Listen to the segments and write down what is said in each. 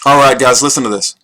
All right, guys, listen to this.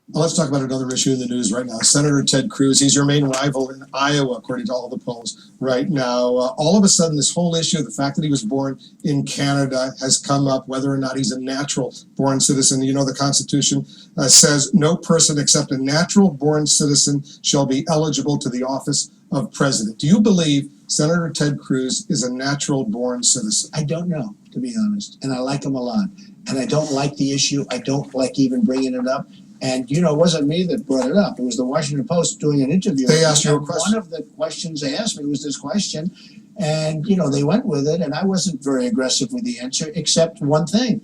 Well, let's talk about another issue in the news right now. Senator Ted Cruz, he's your main rival in Iowa, according to all the polls right now. All of a sudden, this whole issue, the fact that he was born in Canada, has come up, whether or not he's a natural-born citizen. You know, the Constitution says no person except a natural-born citizen shall be eligible to the office of president. Do you believe Senator Ted Cruz is a natural-born citizen? I don't know, to be honest, and I like him a lot. And I don't like the issue. I don't like even bringing it up. And, you know, it wasn't me that brought it up. It was the Washington Post doing an interview. They asked you a question. One of the questions they asked me was this question. And, you know, they went with it. And I wasn't very aggressive with the answer, except one thing.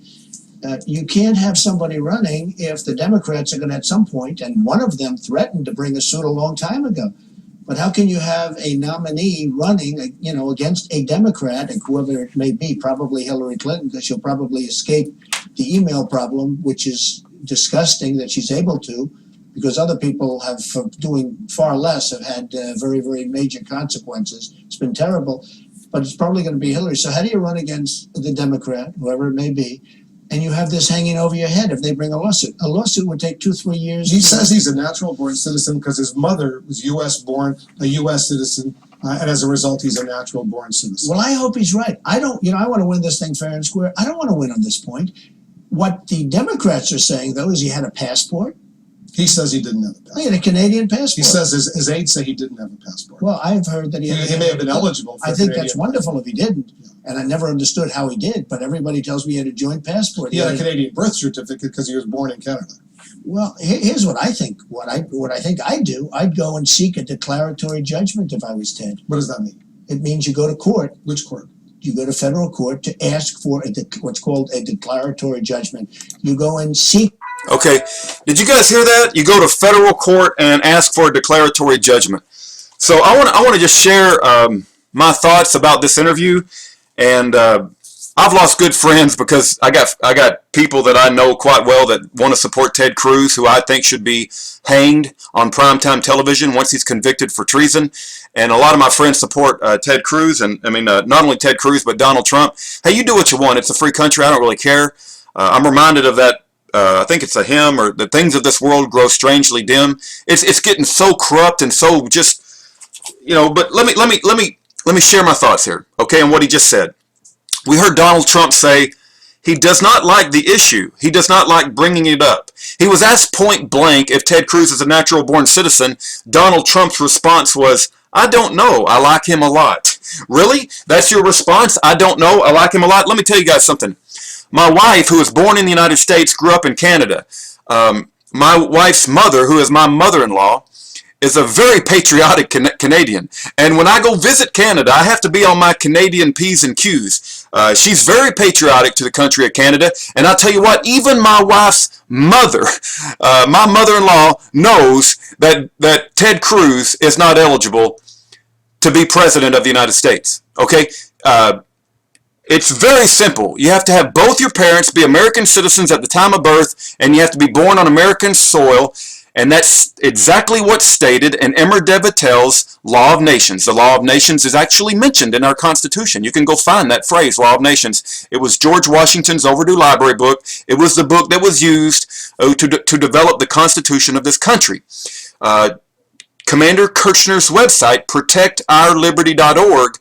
You can't have somebody running if the Democrats are going to at some point, and one of them threatened to bring a suit a long time ago. But how can you have a nominee running, you know, against a Democrat, and whoever it may be, probably Hillary Clinton, because she'll probably escape the email problem, which is disgusting that she's able to, because other people have, for doing far less, have had very, very major consequences. It's been terrible, but it's probably going to be Hillary. So how do you run against the Democrat, whoever it may be, and you have this hanging over your head if they bring a lawsuit? A lawsuit would take 2-3 years. He says he's a natural-born citizen because his mother was U.S.-born, a U.S. citizen, and as a result, he's a natural-born citizen. Well, I hope he's right. I don't, you know, I want to win this thing fair and square. I don't want to win on this point. What the Democrats are saying, though, is he had a passport. He says he didn't have a passport. He had a Canadian passport. He says his aides say he didn't have a passport. Well, I've heard that he may have been eligible for I think Canadian that's wonderful if he didn't. And I never understood how he did, but everybody tells me he had a joint passport. He had a Canadian birth certificate because he was born in Canada. Well, here's what I think. What I think I'd do, I'd go and seek a declaratory judgment if I was Ted. What does that mean? It means you go to court. Which court? You go to federal court to ask for what's called a declaratory judgment. You go and seek. Okay, did you guys hear that? You go to federal court and ask for a declaratory judgment. So I want to just share my thoughts about this interview, and I've lost good friends because I got people that I know quite well that want to support Ted Cruz, who I think should be hanged on primetime television once he's convicted for treason. And a lot of my friends support Ted Cruz, and I mean not only Ted Cruz but Donald Trump. Hey, you do what you want. It's a free country. I don't really care. I'm reminded of that. I think it's a hymn, or the things of this world grow strangely dim. It's getting so corrupt and so just, you know. But let me share my thoughts here, okay? And what he just said. We heard Donald Trump say he does not like the issue. He does not like bringing it up. He was asked point blank if Ted Cruz is a natural-born citizen. Donald Trump's response was, I don't know. I like him a lot. Really? That's your response? I don't know. I like him a lot? Let me tell you guys something. My wife, who was born in the United States, grew up in Canada. My wife's mother, who is my mother-in-law, is a very patriotic Canadian. And when I go visit Canada, I have to be on my Canadian P's and Q's. She's very patriotic to the country of Canada. And I'll tell you what, even my wife's mother, my mother-in-law, knows that Ted Cruz is not eligible to be president of the United States. Okay? It's very simple. You have to have both your parents be American citizens at the time of birth, and you have to be born on American soil, and that's exactly what's stated in Emmer Devitel's Law of Nations. The Law of Nations is actually mentioned in our Constitution. You can go find that phrase, Law of Nations. It was George Washington's overdue library book. It was the book that was used to develop the Constitution of this country. Commander Kirchner's website, protectourliberty.org,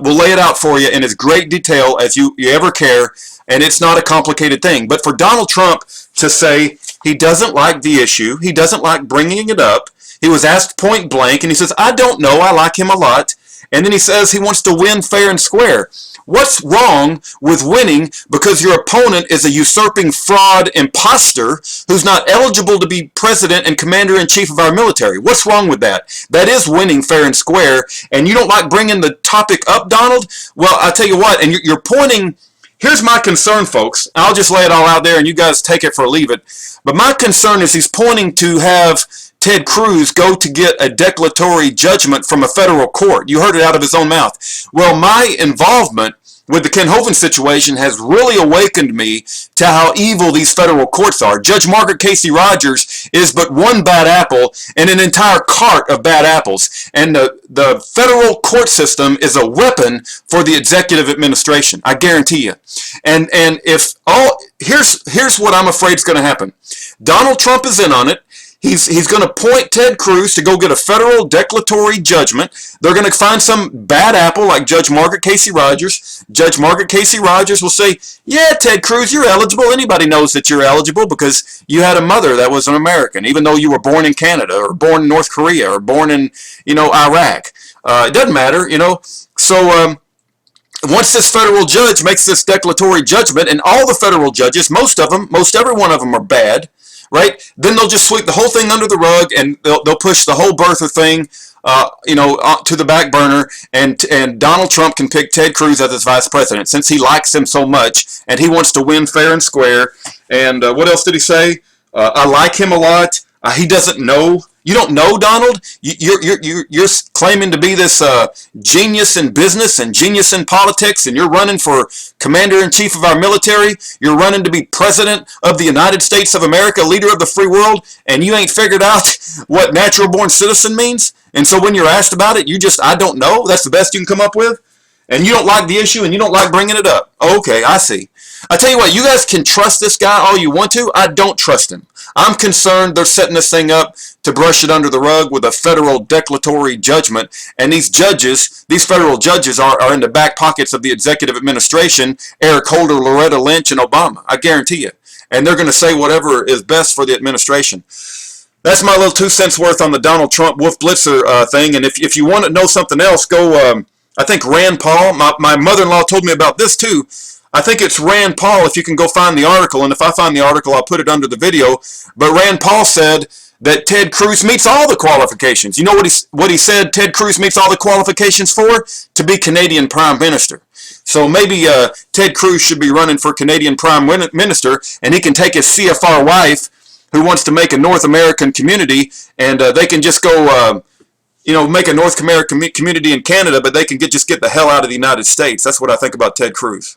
we'll lay it out for you in as great detail as you ever care, and it's not a complicated thing. But for Donald Trump to say he doesn't like the issue, he doesn't like bringing it up, he was asked point blank, and he says, I don't know, I like him a lot, and then he says he wants to win fair and square. What's wrong with winning because your opponent is a usurping fraud imposter who's not eligible to be president and commander-in-chief of our military? What's wrong with that? That is winning fair and square, and you don't like bringing the topic up, Donald? Well, I'll tell you what, and you're pointing... Here's my concern, folks. I'll just lay it all out there, and you guys take it or leave it. But my concern is he's pointing to have Ted Cruz go to get a declaratory judgment from a federal court? You heard it out of his own mouth. Well, my involvement with the Ken Hovind situation has really awakened me to how evil these federal courts are. Judge Margaret Casey Rogers is but one bad apple in an entire cart of bad apples. And the federal court system is a weapon for the executive administration. I guarantee you. And if here's what I'm afraid is going to happen. Donald Trump is in on it. He's going to point Ted Cruz to go get a federal declaratory judgment. They're going to find some bad apple like Judge Margaret Casey Rogers. Judge Margaret Casey Rogers will say, yeah, Ted Cruz, you're eligible. Anybody knows that you're eligible because you had a mother that was an American, even though you were born in Canada or born in North Korea or born in, Iraq. It doesn't matter, So once this federal judge makes this declaratory judgment, and all the federal judges, most every one of them are bad, right? Then they'll just sweep the whole thing under the rug, and they'll push the whole birther thing, to the back burner, and Donald Trump can pick Ted Cruz as his vice president since he likes him so much and he wants to win fair and square. And what else did he say? I like him a lot. He doesn't know. You don't know Donald. You're claiming to be this genius in business and genius in politics, and you're running for commander-in-chief of our military. You're running to be president of the United States of America, leader of the free world, and you ain't figured out what natural-born citizen means. And so when you're asked about it, I don't know. That's the best you can come up with. And you don't like the issue, and you don't like bringing it up. Okay, I see. I tell you what, you guys can trust this guy all you want to. I don't trust him. I'm concerned they're setting this thing up to brush it under the rug with a federal declaratory judgment. And these federal judges are in the back pockets of the executive administration, Eric Holder, Loretta Lynch, and Obama. I guarantee you. And they're going to say whatever is best for the administration. That's my little 2 cents worth on the Donald Trump Wolf Blitzer thing. And if you want to know something else, go, I think Rand Paul, my mother-in-law told me about this too. I think it's Rand Paul, if you can go find the article, and if I find the article, I'll put it under the video. But Rand Paul said that Ted Cruz meets all the qualifications. You know what he said Ted Cruz meets all the qualifications for? To be Canadian Prime Minister. So maybe Ted Cruz should be running for Canadian Prime Minister, and he can take his CFR wife, who wants to make a North American community, and they can just go, make a North American community in Canada, but they can just get the hell out of the United States. That's what I think about Ted Cruz.